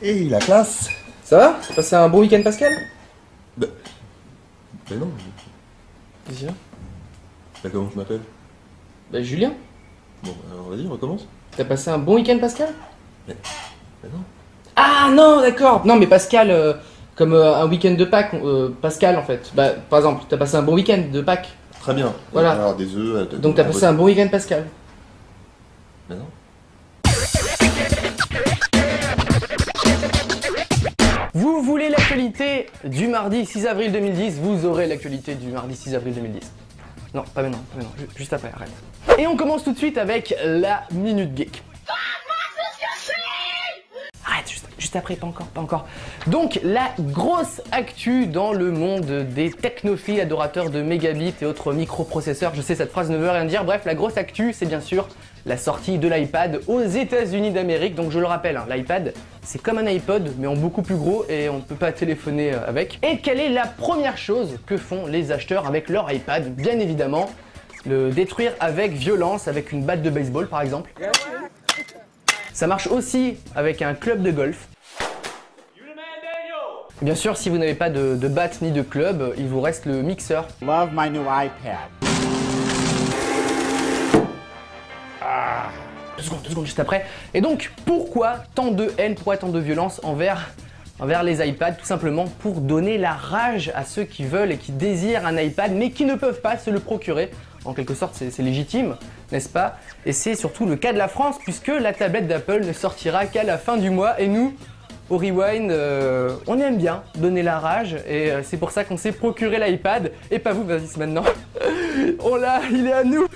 Et la classe? Ça va? T'as passé un bon week-end, Pascal? Bah non. Qu'est-ce qu'il y a? Bah comment je m'appelle? Bah Julien. Bon, alors vas-y, on recommence. T'as passé un bon week-end, Pascal? Bah non. Ah non, d'accord. Non, mais Pascal, comme un week-end de Pâques, Pascal en fait. Bah, par exemple, t'as passé un bon week-end de Pâques. Très bien. Voilà. Alors des œufs. Donc t'as passé un bon week-end, Pascal. Bah non. Vous voulez l'actualité du mardi 6 avril 2010, vous aurez l'actualité du mardi 6 avril 2010. Non, pas maintenant, juste après, arrête. Et on commence tout de suite avec la Minute Geek. Arrête, juste après, pas encore. Donc, la grosse actu dans le monde des technophiles adorateurs de mégabits et autres microprocesseurs. Je sais, cette phrase ne veut rien dire. Bref, la grosse actu, c'est bien sûr la sortie de l'iPad aux États-Unis d'Amérique. Donc, je le rappelle, hein, l'iPad, c'est comme un iPod, mais en beaucoup plus gros et on ne peut pas téléphoner avec. Et quelle est la première chose que font les acheteurs avec leur iPad? Bien évidemment, le détruire avec violence, avec une batte de baseball par exemple. Ça marche aussi avec un club de golf. Bien sûr, si vous n'avez pas de batte ni de club, il vous reste le mixeur. Love my new iPad. Deux secondes juste après. Et donc, pourquoi tant de haine, pourquoi tant de violence envers les iPads? Tout simplement pour donner la rage à ceux qui veulent et qui désirent un iPad, mais qui ne peuvent pas se le procurer. En quelque sorte, c'est légitime, n'est-ce pas? Et c'est surtout le cas de la France, puisque la tablette d'Apple ne sortira qu'à la fin du mois. Et nous, au Rewind, on aime bien donner la rage. Et c'est pour ça qu'on s'est procuré l'iPad. Et pas vous, vas-y, c'est maintenant. On l'a, il est à nous.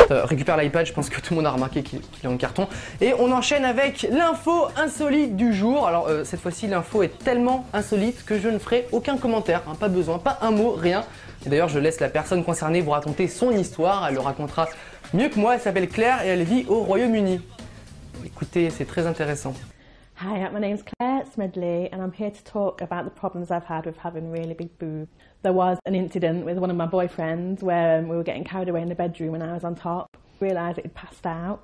Récupère l'iPad, je pense que tout le monde a remarqué qu'il est en carton. Et on enchaîne avec l'info insolite du jour. Alors cette fois-ci, l'info est tellement insolite que je ne ferai aucun commentaire, hein, pas besoin, pas un mot, rien. D'ailleurs, je laisse la personne concernée vous raconter son histoire. Elle le racontera mieux que moi. Elle s'appelle Claire et elle vit au Royaume-Uni. Écoutez, c'est très intéressant. Hi, my name's Claire Smedley and I'm here to talk about the problems I've had with having really big boobs. There was an incident with one of my boyfriends where we were getting carried away in the bedroom and I was on top. I realised it had passed out,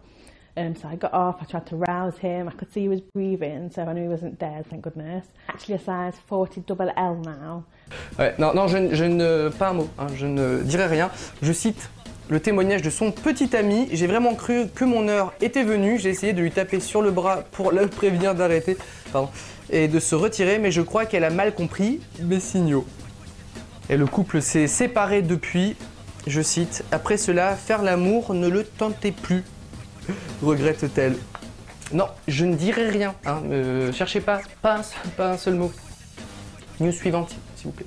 so I got off, I tried to rouse him, I could see he was breathing, so I knew he wasn't dead, thank goodness. Actually a size 40 double L now. Ouais, non, je ne... Pas un mot, hein, je ne dirai rien. Je cite le témoignage de son petit ami. J'ai vraiment cru que mon heure était venue. J'ai essayé de lui taper sur le bras pour le prévenir d'arrêter et de se retirer, mais je crois qu'elle a mal compris mes signaux. Et le couple s'est séparé depuis. Je cite, après cela, faire l'amour ne le tentait plus, regrette-t-elle. Non, je ne dirai rien. Hein, cherchez pas un seul mot. News suivante, s'il vous plaît.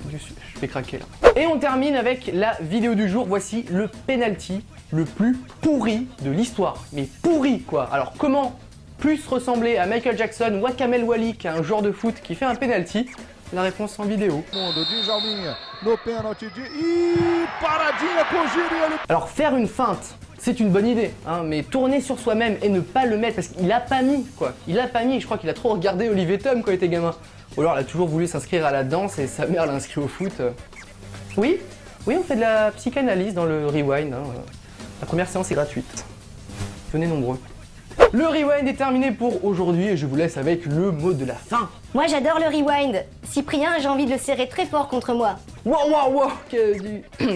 Je vais craquer là. Et on termine avec la vidéo du jour. Voici le penalty le plus pourri de l'histoire. Mais pourri quoi. Alors comment plus ressembler à Michael Jackson ou à Kamel Wally qu'à un joueur de foot qui fait un penalty? La réponse en vidéo. Alors faire une feinte, c'est une bonne idée, hein, mais tourner sur soi-même et ne pas le mettre parce qu'il a pas mis quoi. Il a pas mis, je crois qu'il a trop regardé Olivier Tom quand il était gamin. Ou alors il a toujours voulu s'inscrire à la danse et sa mère l'a inscrit au foot. Oui, on fait de la psychanalyse dans le Rewind. Hein. La première séance est gratuite. Venez nombreux. Le Rewind est terminé pour aujourd'hui et je vous laisse avec le mot de la fin. Moi j'adore le Rewind. Cyprien, j'ai envie de le serrer très fort contre moi. Wow,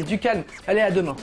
du calme. Allez, à demain.